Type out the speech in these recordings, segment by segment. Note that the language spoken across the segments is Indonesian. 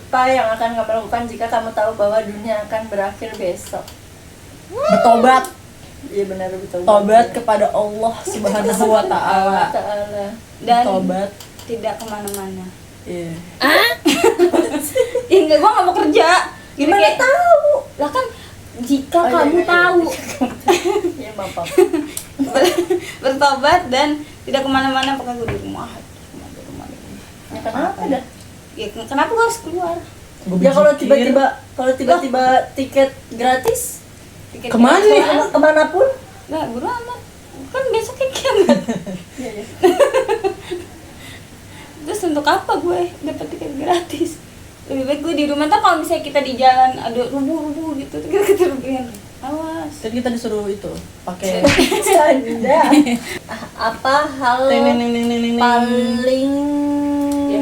Apa yang akan kamu lakukan jika kamu tahu bahwa dunia akan berakhir besok? Bertobat. Iya benar, betul. Tobat kepada Allah Subhanahu wa taala. Dan Tobat. tidak kemana-mana. Iya. Ya enggak, gua nggak mau kerja. Gimana Kayak, tahu? lah kan jika Oh, kamu iya. tahu Iya, Bapak. bertobat dan tidak kemana-mana, pakai gue di rumah. Ya kenapa dah? Ya, kenapa gue harus keluar? Ya kalau tiba-tiba tiket gratis Tiket Kemana? kemanapun. Nggak, buru amat. Kan besoknya kiamat. Iya, iya. Terus untuk apa gue dapat tiket gratis? Lebih baik gue di rumah. Ntar kalau misalnya kita di jalan ada rubuh-rubuh gitu, kita kerugian. Awas. Dan kita disuruh itu pakai Canda. Apa hal paling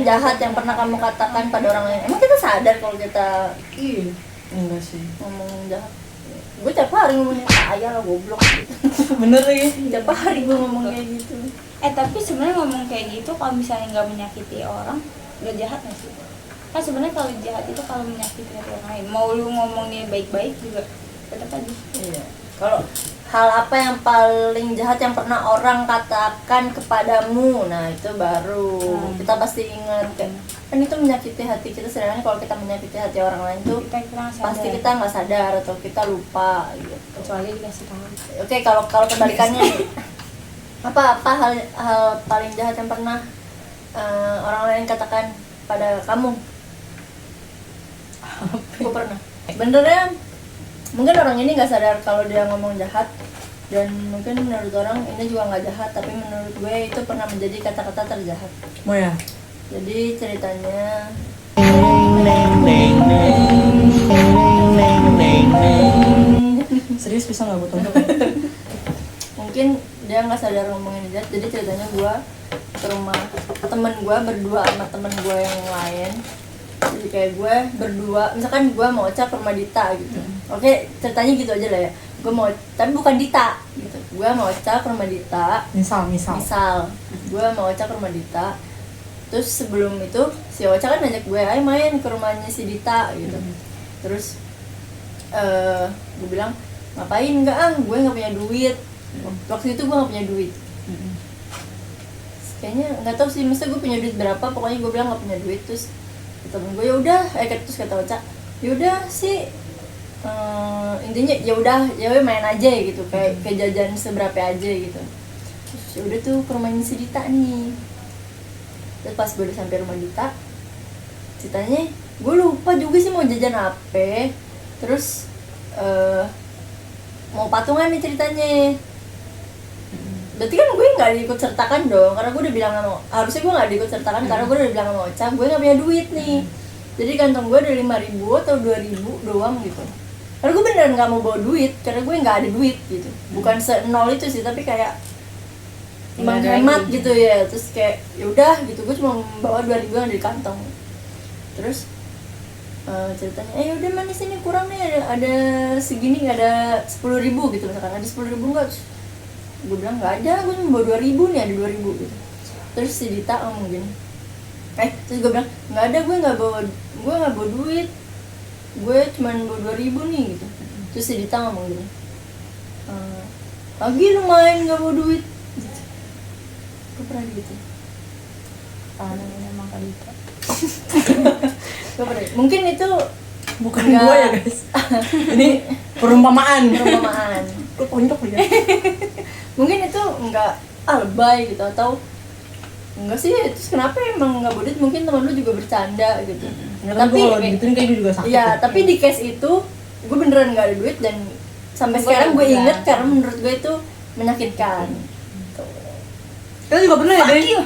jahat yang pernah kamu katakan pada orang lain? Emang kita sadar kalau kita enggak sih. ngomong jahat? Gue tiap hari ngomongnya kaya lah, goblok gitu. Bener ya. Tiap hari gue ngomong kayak gitu. Tapi sebenarnya ngomong kayak gitu kalau misalnya nggak menyakiti orang, nggak jahat nggak sih? Kan sebenarnya kalau jahat itu kalau menyakiti hati orang lain. Mau lu ngomongnya baik-baik juga tetap aja. Iya. Kalau hal apa yang paling jahat yang pernah orang katakan kepadamu, nah itu baru kita pasti ingat kan itu menyakiti hati kita. Sedangkan kalau kita menyakiti hati orang lain tuh Kita kurang sadar. pasti kita nggak sadar atau kita lupa gitu. Kecuali dikasih tahu. Oke, kalau kebalikannya apa hal paling jahat yang pernah orang lain katakan pada kamu? Gue pernah. Sebenarnya mungkin orang ini nggak sadar kalau dia ngomong jahat, dan mungkin menurut orang ini juga nggak jahat, tapi menurut gue itu pernah menjadi kata-kata terjahat. Mau ya? Jadi ceritanya Serius bisa nggak buat untuk? mungkin dia nggak sadar ngomongin jahat. Jadi ceritanya gue ke rumah temen gue berdua sama temen gue yang lain. Jadi kayak gue berdua, misalkan gue mau Ocha ke rumah Dita gitu. Oke, ceritanya gitu aja lah ya. Gue mau, tapi bukan Dita gitu. Gue mau Ocha ke rumah Dita. Misal. Gue mau Ocha ke rumah Dita. Terus sebelum itu si Ocha kan ngajak gue, ayo main ke rumahnya si Dita gitu. Terus gue bilang, ngapain? Enggak gue nggak punya duit. Waktu itu gue nggak punya duit. Kayaknya nggak tahu sih, masa gue punya duit berapa, pokoknya gue bilang nggak punya duit. Terus temen gue, ya udah, terus kata Ocha, ya udah sih, intinya ya udah main aja gitu, kayak jajan seberapa aja gitu. Terus ya udah tuh ke rumahnya si Dita nih. Terus pas gue udah sampai rumah Dita, ceritanya gue lupa juga sih mau jajan apa. Terus mau patungan nih ceritanya. Berarti kan gue nggak diikut sertakan dong, karena gue udah bilang sama, harusnya gue nggak diikut sertakan karena gue udah bilang sama Ocha gue nggak punya duit nih. Jadi kantong gue ada 5.000 atau 2.000 doang gitu. Karena gue beneran nggak mau bawa duit, karena gue nggak ada duit gitu. Bukan se-nol itu sih, tapi kayak menghemat gitu ya. Terus kayak yaudah gitu, gue cuma bawa 2.000 yang ada di kantong. Terus ceritanya, yaudah mana sini kurang nih, ada segini, nggak ada 10.000 gitu misalkan, ada 10.000 nggak? Gue bilang nggak ada, gue cuma bawa 2.000 nih, ada 2.000 gitu. Terus si Dita ngomong gini, terus gue bilang nggak ada, gue nggak bawa duit, gue cuma bawa 2.000 nih gitu. Terus si Dita ngomong gini, lagi lu main nggak bawa duit gitu. Gue pernah gitu. Namanya emang kali itu. Gue pernah, mungkin itu Bukan gue ya guys. Ini perumpamaan. Gue pondok ya. Mungkin itu nggak lebay gitu, atau enggak sih, terus kenapa emang nggak bodit, mungkin teman lu juga bercanda gitu. Tapi kalau gituin kayak gue juga sakit. Iya, tapi di case itu gue beneran nggak ada duit, dan sampai sekarang gue inget karena menurut gue itu menyakitkan. Kita juga pernah ya deh.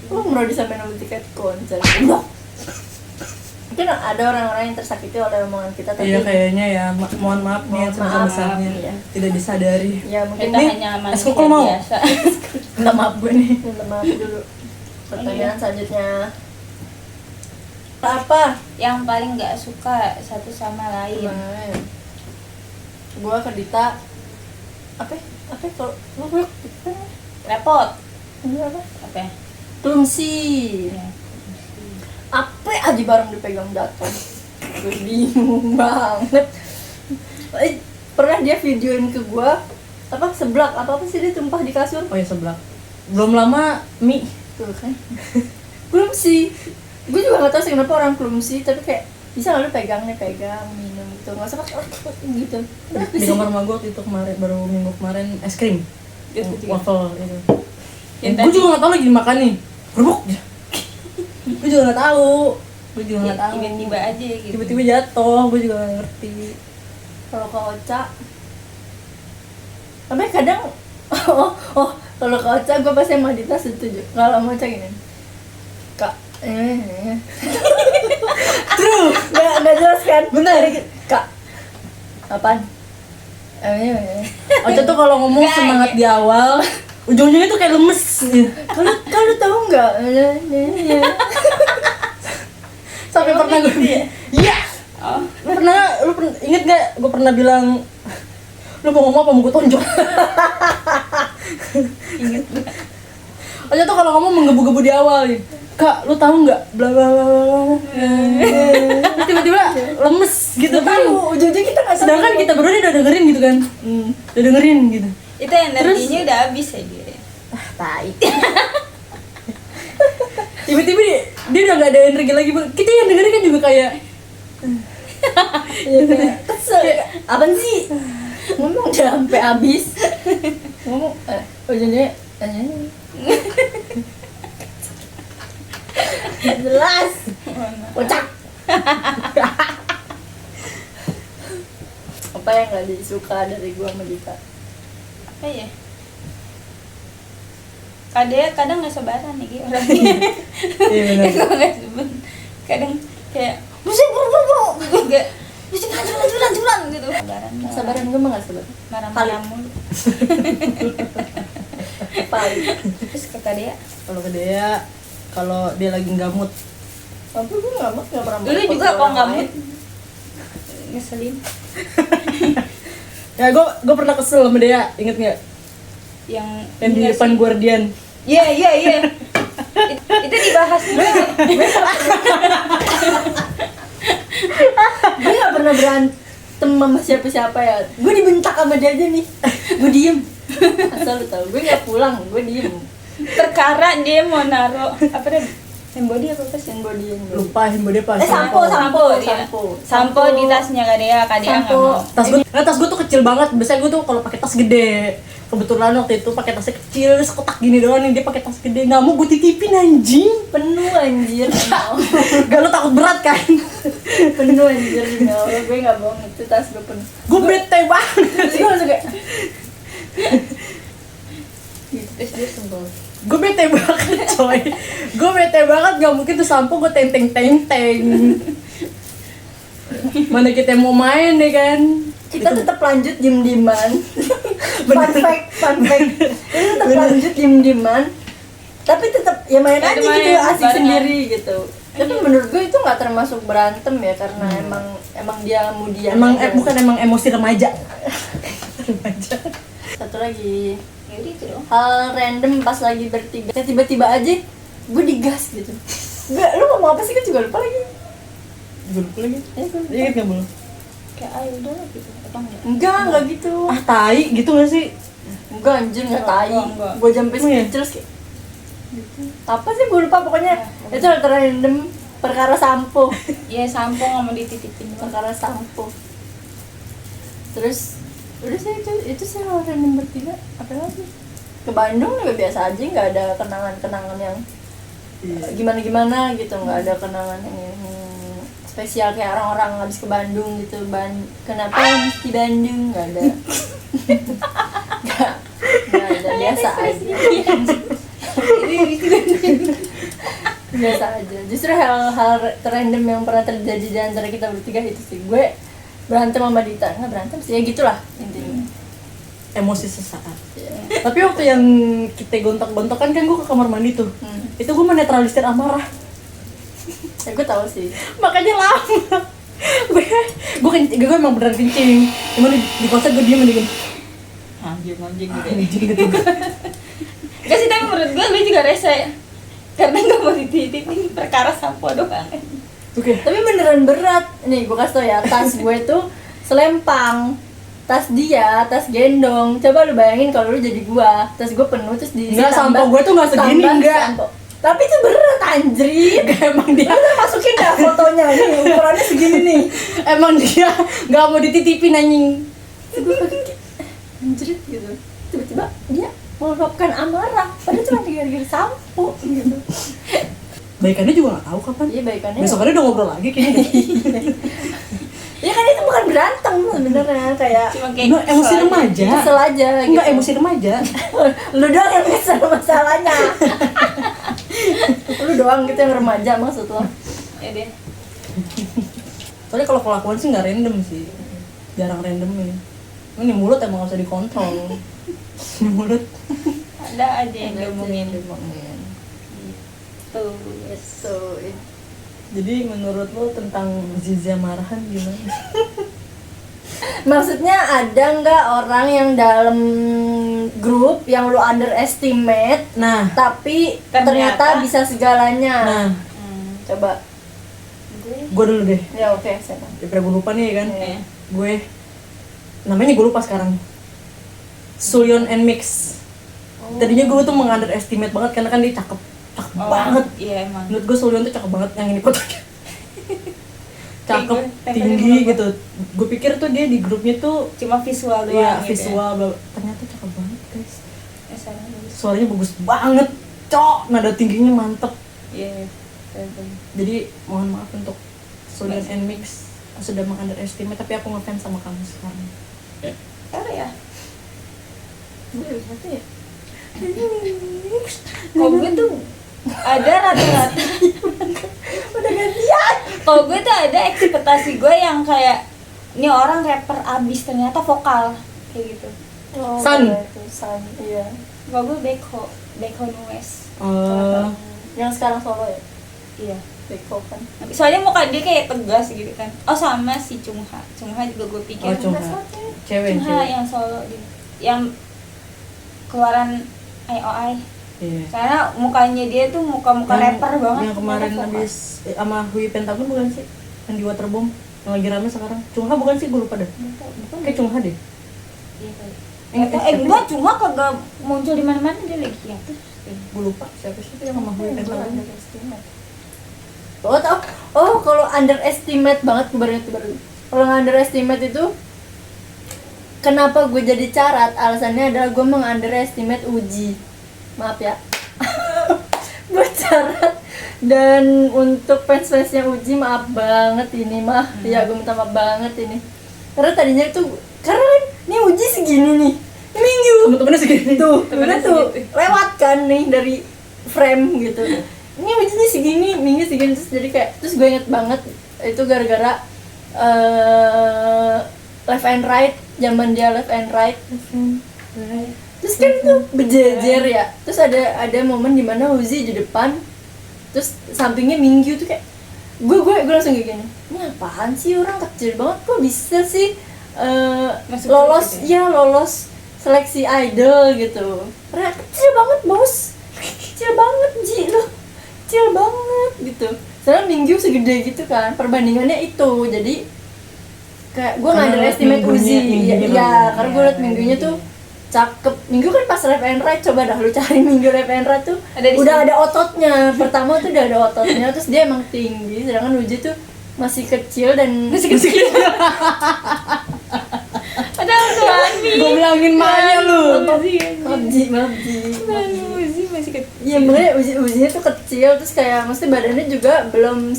Lu mau disampein sama tiket konser. Mungkin ada orang-orang yang tersakiti oleh omongan kita, tapi Iya kayaknya ya, mohon maaf nih sebesar-besarnya, iya. Tidak disadari. Ya mungkin Kita hanya manusia Eskul mau? biasa. Minta maaf gue nih. minta maaf dulu. Pertanyaan selanjutnya, apa? Yang paling nggak suka satu sama lain. Gua ke Dita, apa kalau lu Repot. apa? Apa ya? Clumsy. Ya. apa aja barang dipegang jatuh. Gue bingung banget. Pernah dia videoin ke gue apa seblak apa sih dia tumpah di kasur. Oh ya seblak. Belum lama mie. Tuh kan. Klumsi. Gue juga nggak tahu sih kenapa orang klumsi, tapi kayak bisa nggak lu pegang minum gitu, nggak usah gitu. Di kamar rumah gue waktu itu kemarin, baru minggu kemarin es krim waffle gitu. Gue juga nggak tahu lagi dimakan nih, kerupuk. Gue juga nggak tahu. Tiba-tiba aja gitu. Tiba-tiba jatuh, gue juga nggak ngerti. Kalau ke Ocha, tapi kadang kalau ke Ocha gue pasti sama Dita setuju. Kalau mau Ocha gini, Kak, True. nggak jelas kan? Bener. Kak, apaan? Ocha tuh kalau ngomong Nggak, semangat di awal, ujung-ujungnya tuh kayak lemes. Kalau tahu nggak? Sampai pernah gue, iya. Oh, Lu pernah inget gak? Gue pernah bilang, lu mau ngomong apa mau gue tonjok? inget. Ocha tuh kalau ngomong menggebu-gebu di awal nih. Kak, lu tahu nggak? Bla bla bla bla. Tiba-tiba lemes gitu kan. Ujung-ujungnya kita nggak Sedangkan kita berdua udah dengerin gitu kan. Udah dengerin gitu. Itu energinya udah habis aja. Tai. Tiba-tiba dia udah gak ada energi lagi. Kita yang dengerin kan juga kayak kesel. Apaan sih? Ngomong udah sampai habis. Ngomong ujungnya jelas. Kocak. Apa yang gak disuka dari gua sama Dita? Apa ya? Kadang nggak sabaran nih gitu orangnya. iya benar. Gue nggak sabaran. Kadang kayak musik buru nggak musik lanjuran gitu. Sabaran gua mah gak sabar. Marah-marah mulu. Paling. Terus ke Kadea. Kalau ke dia, kalau dia lagi nggak mood, Tapi gua nggak pernah. Dulu juga kok nggak mood. Ngeselin. ya gue pernah kesel sama dia, inget nggak? Yang Di depan Guardian. Iya. Itu dibahas juga. Gue gak pernah berantem sama siapa-siapa ya. Gue dibentak sama dia aja nih. Gue diem. Asal lu tau, gue gak pulang, gue diem. Perkara dia mau naro apa deh? Handbody apa sih? Handbody. Lupa himbo dia pas. Sampo. Sampo di tasnya Kadea nggak mau. Tas gue tuh kecil banget. Biasanya gue tuh kalau pakai tas gede. Kebetulan waktu itu pakai tasnya kecil, terus kotak gini doang nih, dia pakai tas gede. Nggak mau gue titipin anjing. Penuh anjir. Gak, lu takut berat kan? Penuh anjir. Gue gak bohong, itu tas gue penuh. Gue bete banget. Terus gue langsung kayak Terus dia sebel. Gue bete banget coy. Gue bete banget, gak mungkin tuh sampo gue tenteng. Mana kita mau main nih kan? kita tetap lanjut diem-dieman. Fun fact. Kita tetap lanjut diem-dieman. Tapi tetap ya main aja gitu, asik barengan. sendiri gitu. Tapi menurut gue itu nggak termasuk berantem ya, karena emang dia mudian. Bukan emang emosi remaja. Satu lagi Yaudah itu dong. hal random pas lagi bertiga, tiba-tiba aja gue digas gitu. Lu ngomong apa sih, kan juga lupa lagi. Gue lupa lagi. Ingat gak belum? Kayak ayo udah lah gitu. Apa Enggak gitu. Ah tai gitu gak sih? Enggak anjir, enggak tai. Enggak. Gue sampai Oh, iya? speechless kayak gitu. Apa sih gue lupa pokoknya. Itu hal random perkara sampo. Iya, sampo nggak mau dititipin. Perkara sampo. Terus udah sih itu sih hal random bertiga. Apa lagi? Ke Bandung juga biasa aja, nggak ada kenangan-kenangan yang gimana gitu, nggak ada kenangan yang spesial kayak orang-orang habis ke Bandung gitu. Kenapa mesti Bandung? Nggak ada. nggak ada, biasa aja. Biasa aja. Justru hal-hal random yang pernah terjadi di antara kita bertiga itu sih. Gue berantem sama Dita, nggak berantem sih, ya gitulah intinya. Emosi sesaat. Ya. Tapi waktu yang kita gontok-gontokan kan gue ke kamar mandi tuh. Itu gue menetralisir amarah. Ya gue tahu sih. Makanya lama. gue emang beneran kencing. Cuman di kosan gue diem aja gini. Anjing gitu. Anjing gitu. Gak sih, tapi menurut gue juga rese. karena nggak mau dititipin perkara sampo doang. Oke. Tapi beneran berat. Nih gue kasih tau ya, tas gue tuh selempang. Tas dia, tas gendong. Coba lu bayangin kalau lu jadi gua. Tas gue penuh terus diisi Enggak, sampo gue tuh nggak segini, tambah enggak. sampo. Tapi itu berat anjrit. Emang dia Lu masukin dah fotonya nih, ukurannya segini nih. emang dia nggak mau dititipin anjing. Terus gue kayak anjrit gitu. Tiba-tiba dia meluapkan amarah. Padahal cuma gara-gara sampo gitu. Baikannya juga nggak tahu kapan. Iya baikannya. Besokannya udah ngobrol lagi kayaknya. Ya kan itu bukan berantem sebenarnya, kayak Cuma kayak Nggak, emosi kesel aja. remaja. kesel aja gitu. Enggak, emosi remaja. Lu doang yang kesel masalahnya. Lu doang gitu yang remaja maksud lo. Ya deh. Soalnya kalau kelakuan sih nggak random sih, jarang random ya. Ini mulut emang nggak usah dikontrol. Ini mulut. Ada aja yang diomongin. Tuh. Gitu. Jadi menurut lo tentang Zizia marahan gimana? Maksudnya ada nggak orang yang dalam grup yang lu underestimate Nah, tapi Ternyata. ternyata bisa segalanya. nah, Coba. gue dulu deh. Ya oke, siapa? Daripada gue lupa nih kan. Iya. Gue namanya gue lupa sekarang. Sulyon and Mix. Tadinya gue tuh meng-underestimate banget karena kan dia cakep banget. Iya emang. Menurut gue Sulyon tuh cakep banget yang ini fotonya. Cakep, Tempelin tinggi sama gitu. Gue pikir tuh dia di grupnya tuh Cuma visual doang. ya gitu visual, ternyata cakep banget guys. Ya, salah bagus. Suaranya bagus banget, cok, nada tingginya mantep. Iya. Betul. Jadi mohon maaf untuk Sulyon and Mix sudah meng-underestimate, tapi aku ngefans sama kamu sekarang. Apa ya? Aduh, siapa ya? Kalau gue tuh ada rata-rata. Udah gantian. Kalau gue tuh ada ekspektasi gue yang kayak ini orang rapper abis ternyata vokal kayak gitu. Oh, Sun. itu Sun, iya. Kalau gue Beko Nues. Yang sekarang solo ya? Iya. Beko kan. Soalnya muka dia kayak tegas gitu kan. Oh sama si Chungha juga gue pikir. Oh, Chungha. Cewek, Chungha cewek. yang solo dia. Yang keluaran IOI. Iya. Karena mukanya dia tuh muka-muka rapper banget. Yang kemarin Ternyata vokal. habis sama Hui Pentagon bukan sih? Yang di Waterbomb yang lagi rame sekarang. Chungha bukan sih? Gue lupa deh. Bukan. Kayak Chungha deh. Iya kali. Siapa? Enggak, Chungha kagak muncul di mana-mana, dia lagi hiatus. Gue lupa siapa sih yang sama Hui Pentagon. Oh tau? Oh kalau underestimate banget baru. Kalau underestimate itu kenapa gue jadi carat? Alasannya adalah gue meng-underestimate Uji. Maaf ya. Gue carat. Dan untuk fans-fansnya Uji maaf banget ini mah. Ya gue minta maaf banget ini. Karena tadinya itu karena kan ini Uji segini nih. Ini Minggu. Temen-temennya segini. Tuh, Temennya udah tuh segitu. lewat kan nih dari frame gitu. Ini wujudnya segini, Minggu segini terus jadi kayak terus gue inget banget itu gara-gara left and right, zaman dia left and right. Terus kan tuh berjejer ya. Terus ada momen dimana Uzi di depan, terus sampingnya Minggu tuh kayak gue langsung kayak gini. Ini apaan sih orang kecil banget kok bisa sih Masuk lolos gitu ya lolos seleksi idol gitu. Karena kecil banget bos, kecil banget Ji lo, kecil banget gitu. Soalnya Minggu segede gitu kan, perbandingannya itu jadi kayak gue nggak underestimate Uzi. Iya, karena gue liat Minggunya tuh cakep. Minggu kan pas left and right, coba dah lu cari Minggu left and right tuh Ada di udah sini. ada ototnya. Pertama tuh udah ada ototnya, terus dia emang tinggi, sedangkan Uji tuh masih kecil dan Masih kecil. Padahal tuh Ami. Gue bilangin Maya lu. Mabji. Uzi masih kecil. Iya makanya ujinya tuh kecil, terus kayak mesti badannya juga belum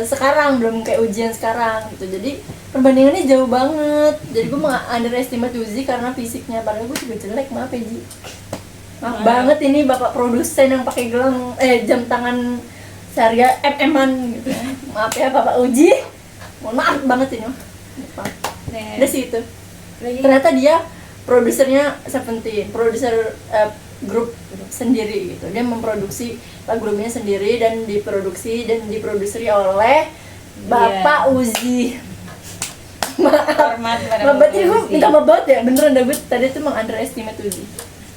sekarang, belum kayak ujian sekarang gitu. Jadi perbandingannya jauh banget. Jadi gue underestimate Uzi karena fisiknya, padahal gue juga jelek, maaf ya Ji. Maaf banget ini bapak produsen yang pakai gelang jam tangan seharga MM-an gitu. Maaf ya Bapak Uji. Mohon maaf banget ini. Maaf. Udah sih itu. Ternyata dia produsernya Seventeen, produser grup sendiri gitu. Dia memproduksi lagu-lagunya sendiri dan diproduksi oleh Bapak Uzi. Maaf. Hormat pada Maaf banget, gue Uzi. minta maaf banget ya. Beneran dah gue tadi tuh meng-underestimate Uzi.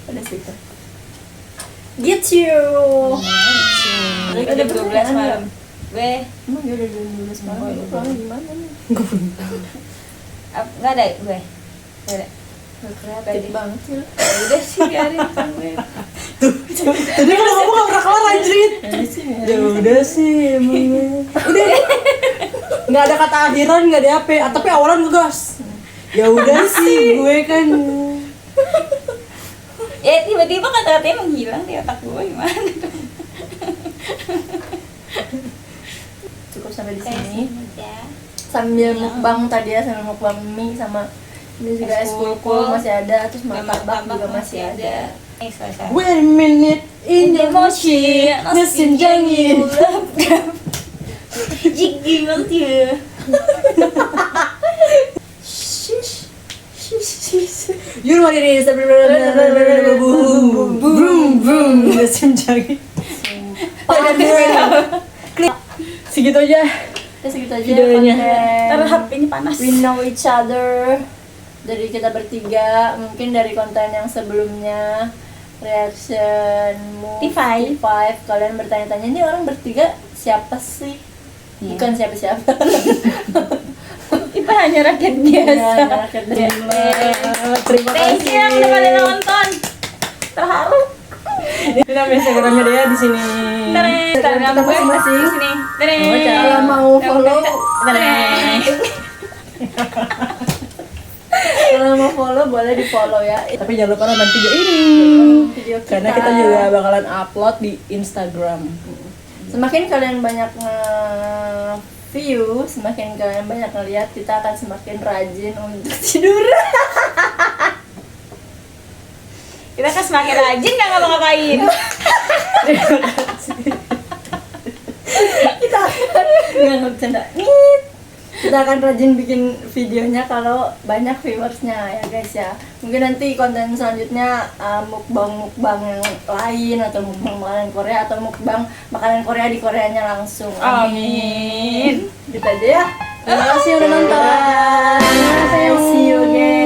Pada situ. Get you. jam 12 malam. Gue Emang dia udah 12 malam, Oh, lu iya. pulang gimana nih? nggak ada gue. Nggak ada. Gak kreatif banget sih lu. Ya udah sih biarin kan gue. Tadi kalau ngomong gak pernah kelar anjrit. Jadi sih Ya udah sih emangnya. Udah. Nggak ada kata akhiran, nggak ada apa. Tapi awalan ngegas. Ya udah sih gue kan. Ya tiba-tiba kata-katanya menghilang di otak gue gimana? cukup sampai di Kayak sini. sini aja. Sambil mukbang tadi ya, sambil mukbang mie sama ini juga es kulkul masih ada, terus martabak juga masih ada. Selesai. Wait a minute in the motion, mesin jangin. Jigi banget ya. Shish. Shish, shish. You know what it is. Boom, boom, boom. Mesin jangin. Segitu aja. Ya segitu aja Videonya. Karena konten HP ini panas. We Know Each Other dari kita bertiga. Mungkin dari konten yang sebelumnya reaction move T5. T5, kalian bertanya-tanya ini orang bertiga siapa sih? Iya. Bukan siapa-siapa. Kita hanya rakyat biasa. Ya, rakyat biasa. Terima Thank you yang udah pada nonton. Terharu. Ini nama Instagramnya dia di sini. Instagram kita gue masing-masing. di sini. Kalau mau follow, kalau mau follow boleh di follow ya. Tapi jangan lupa nonton video ini. Video Karena kita juga bakalan upload di Instagram. semakin kalian banyak nge-view, semakin kalian banyak ngeliat, kita akan semakin rajin untuk tidur. Kita kan semakin rajin nggak ngapa-ngapain. Kita akan nggak bercanda. Kita akan rajin bikin videonya kalau banyak viewersnya ya guys ya. Mungkin nanti konten selanjutnya mukbang yang lain, atau mukbang makanan Korea, atau mukbang makanan Korea di Koreanya langsung. Amin. Gitu aja ya. Terima kasih udah nonton. See you again.